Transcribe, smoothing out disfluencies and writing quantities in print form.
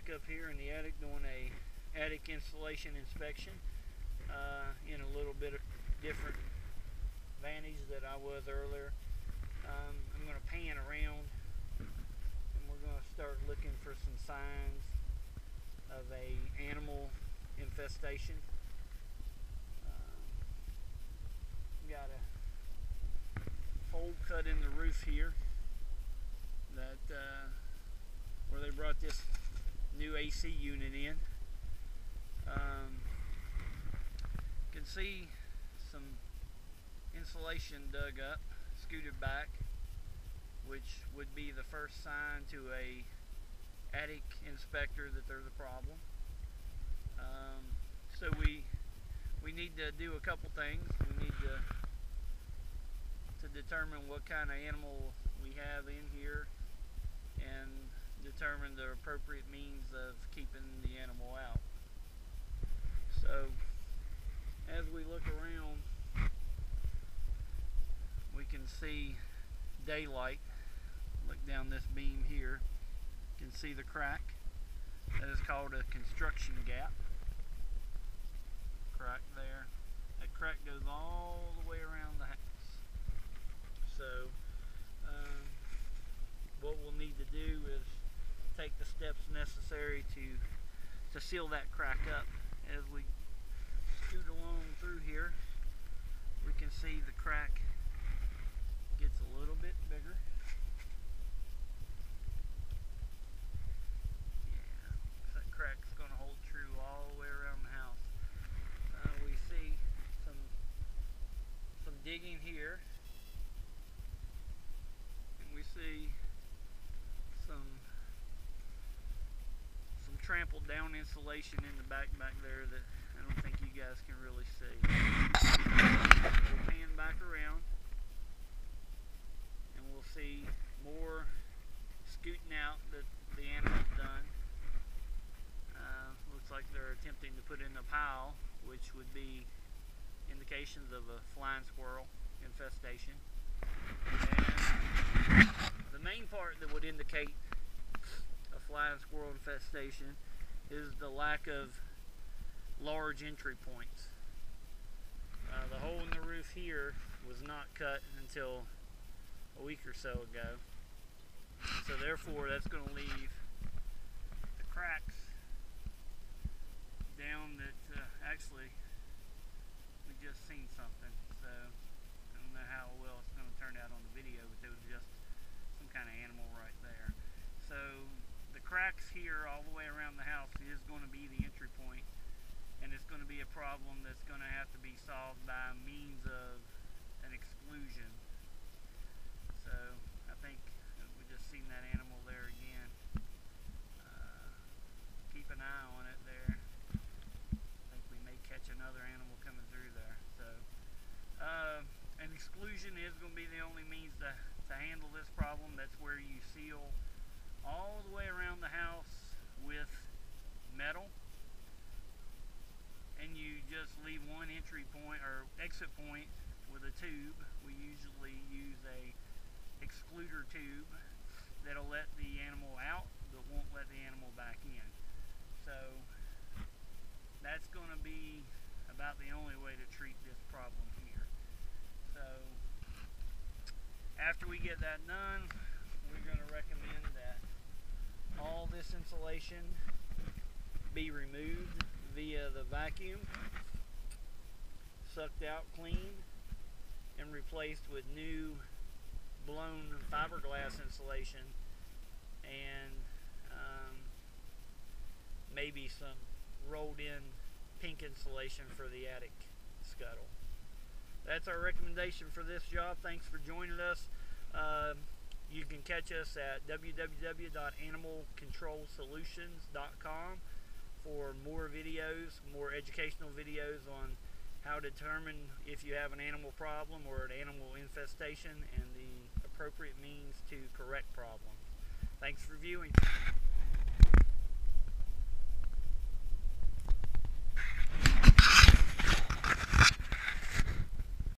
back up here in the attic doing a attic insulation inspection in a little bit of different vantage that I was earlier. I'm going to pan around and we're going to start looking for some signs of a animal infestation. Got a hole cut in the roof here that where they brought this new AC unit in. You can see some insulation dug up, scooted back, which would be the first sign to a attic inspector that there's a problem. So we need to do a couple things. We need to determine what kind of animal we have in here and determine the appropriate means of keeping the animal out. So as we look around, we can see daylight. Look down this beam here, you can see the crack. That is called a construction gap. Crack there. That crack goes all the way around the house. So what we'll need to do is take the steps necessary to seal that crack up. As we scoot along through here, we can see the crack gets a little bit bigger. Yeah, that crack's going to hold true all the way around the house. We see some digging here, and we see some trampled down insulation in the back there that I don't think you guys can really see. We'll pan back around and we'll see more scooting out that the animal's done. Looks like they're attempting to put in a pile, which would be indications of a flying squirrel infestation. And the main part that would indicate a flying squirrel infestation is the lack of large entry points. The hole in the roof here was not cut until a week or so ago, so therefore that's going to leave the cracks down that actually we just seen something, so I don't know how well it's going to turn out on the video, but there was just some kind of animal right there. So the cracks here all the way around the house is going to be the entry point, and it's going to be a problem that's going to have to be solved by means of an exclusion. So I think we just seen that animal there again. Keep an eye on it there. I think we may catch another animal coming through there. So an exclusion is going to be the only means to handle this problem. That's where you seal all the way around the house with metal, and you just leave one entry point or exit point with a tube. We usually use a excluder tube that'll let the animal out but won't let the animal back in. So that's going to be about the only way to treat this problem here. So after we get that done, we're going to recommend that all this insulation be removed via the vacuum, sucked out clean, and replaced with new blown fiberglass insulation and maybe some rolled in pink insulation for the attic scuttle. That's our recommendation for this job. Thanks for joining us. You can catch us at www.animalcontrolsolutions.com for more videos, more educational videos on how to determine if you have an animal problem or an animal infestation and the appropriate means to correct problems. Thanks for viewing.